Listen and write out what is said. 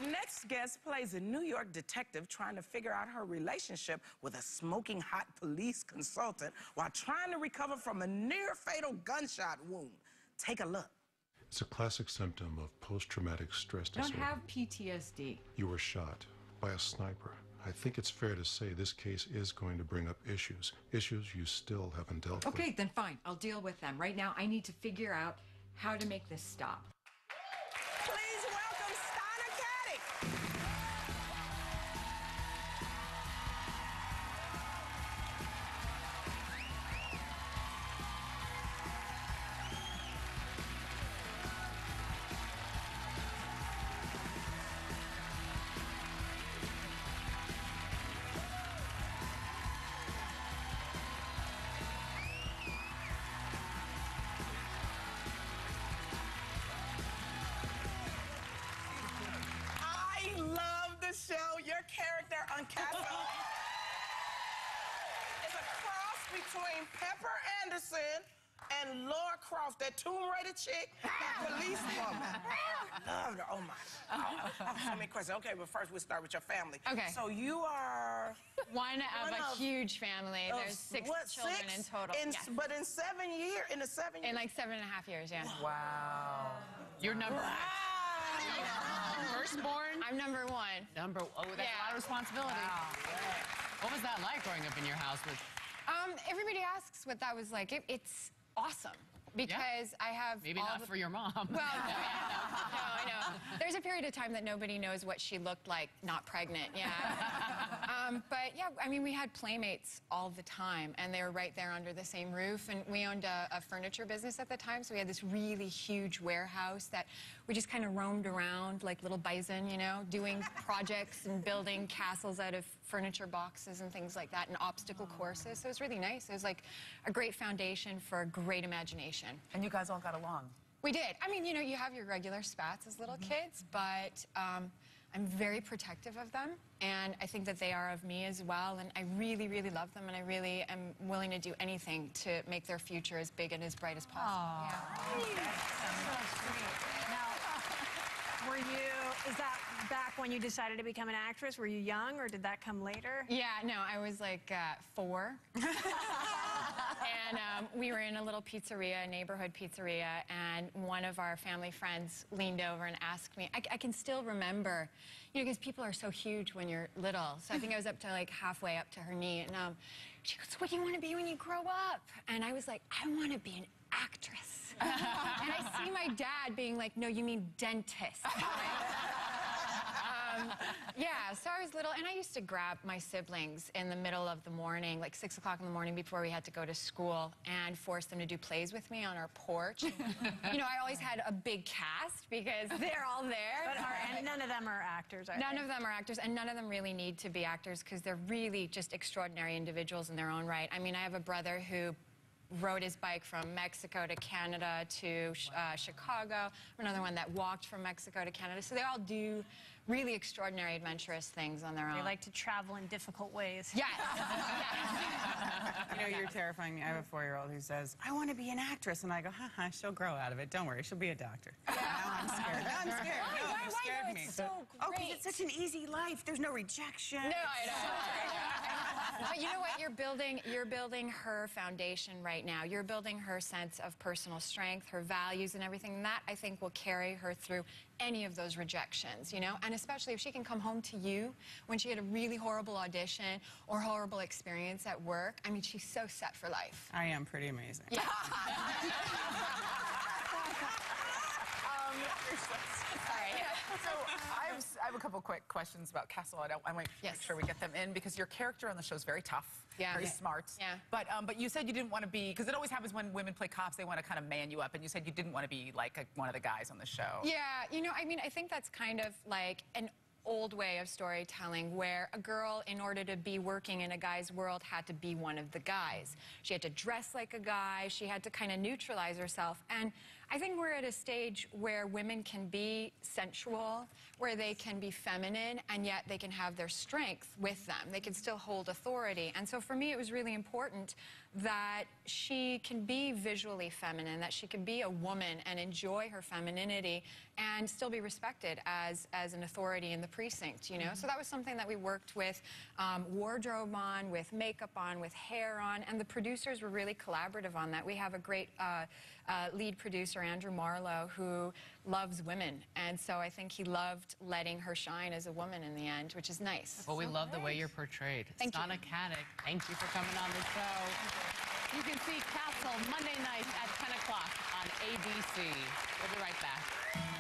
Our next guest plays a New York detective trying to figure out her relationship with a smoking hot police consultant while trying to recover from a near-fatal gunshot wound. Take a look. It's a classic symptom of post-traumatic stress disorder. I don't have PTSD. You were shot by a sniper. I think it's fair to say this case is going to bring up issues you still haven't dealt with. Okay, then fine. I'll deal with them. Right now, I need to figure out how to make this stop. Please welcome Stana Katic. Show your character on Castle is a cross between Pepper Anderson and Laura Croft, that Tomb Raider chick, that police woman. Loved her. Oh my. So many questions. Okay, but first we'll start with your family. Okay. So you are one of a huge family. There's six children in total. Yes. But in 7 years, in in like 7.5 years, yeah. Wow. You're number firstborn? I'm number one. Oh, that's a lot of responsibility. Wow. What was that like growing up in your house with? Everybody asks what that was like. It's awesome. Because I have maybe not for your mom. Well, no, I know. There's a period of time that nobody knows what she looked like not pregnant, yeah. But yeah, I mean, we had playmates all the time, and they were right there under the same roof. And we owned a furniture business at the time, so we had this really huge warehouse that we just kind of roamed around like little bison, you know, doing projects and building castles out of furniture boxes and things like that, and obstacle courses. So it was really nice. It was like a great foundation for a great imagination. And you guys all got along? We did. I mean, you know, you have your regular spats as little kids, but I'm very protective of them, and I think that they are of me as well, and I really, really love them, and I really am willing to do anything to make their future as big and as bright as possible. Yeah. That's so sweet. Now, is that back when you decided to become an actress? Were you young, or did that come later? Yeah, no, I was like 4. And we were in a little pizzeria, a neighborhood pizzeria, and one of our family friends leaned over and asked me, I can still remember, you know, because people are so huge when you're little, so I think I was up to like halfway up to her knee, and she goes, what do you want to be when you grow up? And I was like, I want to be an actress. And I see my dad being like, no, you mean dentist. Yeah, so I was little, and I used to grab my siblings in the middle of the morning, like 6 o'clock in the morning before we had to go to school, and force them to do plays with me on our porch. You know, I always had a big cast because they're all there. But and none of them are actors, are None they? of them are actors, and none of them really need to be actors because they're really just extraordinary individuals in their own right. I mean, I have a brother who rode his bike from Mexico to Canada to Chicago. Another one that walked from Mexico to Canada. So they all do really extraordinary, adventurous things on their own. They like to travel in difficult ways. Yes. Yes. You know, you're terrifying me. I have a 4-year-old who says, I want to be an actress. And I go, she'll grow out of it. Don't worry, she'll be a doctor. Yeah. Now I'm scared. Now I'm scared. Why? You scared Why? me. It's so great. Oh, because it's such an easy life. There's no rejection. No, I know. But you know what? You're building her foundation right now. You're building her sense of personal strength, her values and everything. And that, I think, will carry her through any of those rejections, you know? And especially if she can come home to you when she had a really horrible audition or horrible experience at work. I mean, she's so set for life. I am pretty amazing. Yeah. So I have a couple quick questions about Castle. I want to make sure we get them in because your character on the show is very tough, very smart. Yeah. But you said you didn't want to be, because it always happens when women play cops, they want to kind of man you up, and you said you didn't want to be like one of the guys on the show. Yeah, you know, I mean, I think that's kind of like an old way of storytelling where a girl, in order to be working in a guy's world, had to be one of the guys. She had to dress like a guy. She had to kind of neutralize herself. And I think we're at a stage where women can be sensual, where they can be feminine, and yet they can have their strength with them. They can still hold authority. And so for me, it was really important that she can be visually feminine, that she can be a woman and enjoy her femininity and still be respected as an authority in the precinct, you know? So that was something that we worked with wardrobe on, with makeup on, with hair on, and the producers were really collaborative on that. We have a great lead producer, Andrew Marlowe, who loves women, and so I think he loved letting her shine as a woman in the end, which is nice. Well, we love the way you're portrayed. Thank you. Stana Katic, thank you for coming on the show. You can see Castle Monday nights at 10 o'clock on ABC. We'll be right back.